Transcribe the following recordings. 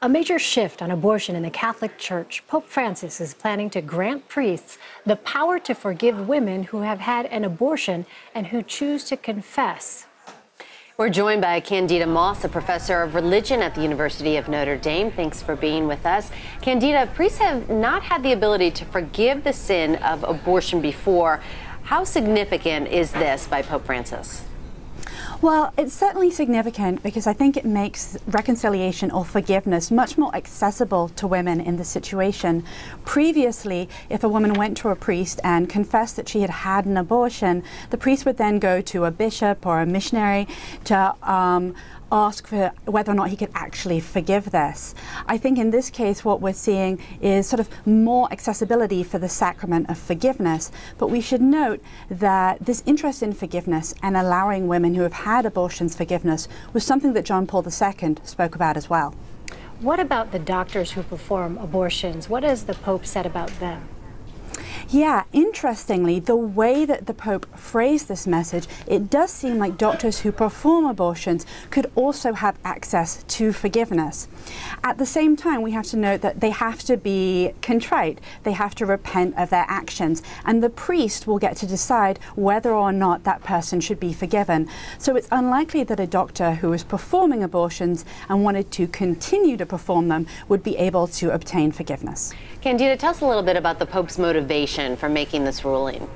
A major shift on abortion in the Catholic Church. Pope Francis is planning to grant priests the power to forgive women who have had an abortion and who choose to confess. We're joined by Candida Moss, a professor of religion at the University of Notre Dame. Thanks for being with us. Candida, priests have not had the ability to forgive the sin of abortion before. How significant is this by Pope Francis? Well, it's certainly significant because I think it makes reconciliation or forgiveness much more accessible to women in this situation. Previously, if a woman went to a priest and confessed that she had had an abortion, the priest would then go to a bishop or a missionary to ask for whether or not he could actually forgive this. I think in this case what we're seeing is sort of more accessibility for the sacrament of forgiveness, but we should note that this interest in forgiveness and allowing women who have had abortions forgiveness was something that John Paul II spoke about as well. What about the doctors who perform abortions? What has the Pope said about them? Yeah, interestingly, the way that the Pope phrased this message, it does seem like doctors who perform abortions could also have access to forgiveness. At the same time, we have to note that they have to be contrite. They have to repent of their actions, and the priest will get to decide whether or not that person should be forgiven. So it's unlikely that a doctor who is performing abortions and wanted to continue to perform them would be able to obtain forgiveness. Candida, tell us a little bit about the Pope's motivation for making this ruling.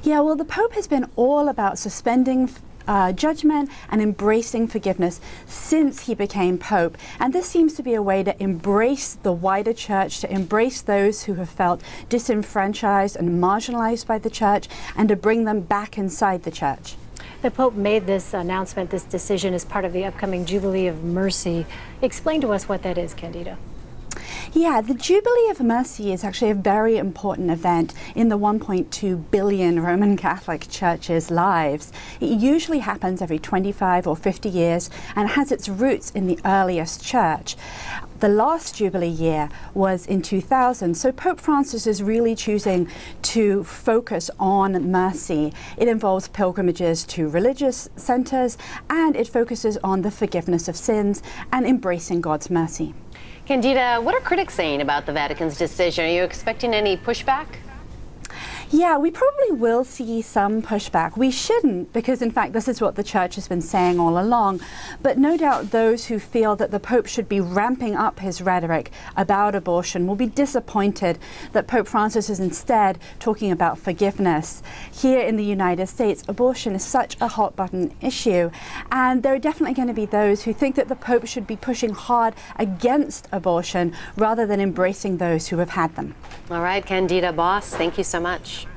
Yeah, well, the Pope has been all about suspending judgment and embracing forgiveness since he became Pope. And this seems to be a way to embrace the wider church, to embrace those who have felt disenfranchised and marginalized by the church, and to bring them back inside the church. The Pope made this announcement, this decision, as part of the upcoming Jubilee of Mercy. Explain to us what that is, Candida. Yeah, the Jubilee of Mercy is actually a very important event in the 1.2 billion Roman Catholic Church's lives. It usually happens every 25 or 50 years and has its roots in the earliest church. The last Jubilee year was in 2000, so Pope Francis is really choosing to focus on mercy. It involves pilgrimages to religious centers, and it focuses on the forgiveness of sins and embracing God's mercy. Candida, what are critics saying about the Vatican's decision? Are you expecting any pushback? Yeah, we probably will see some pushback. We shouldn't, because in fact this is what the Church has been saying all along. But no doubt those who feel that the Pope should be ramping up his rhetoric about abortion will be disappointed that Pope Francis is instead talking about forgiveness. Here in the United States, abortion is such a hot button issue, and there are definitely going to be those who think that the Pope should be pushing hard against abortion rather than embracing those who have had them. All right, Candida Moss, thank you so much.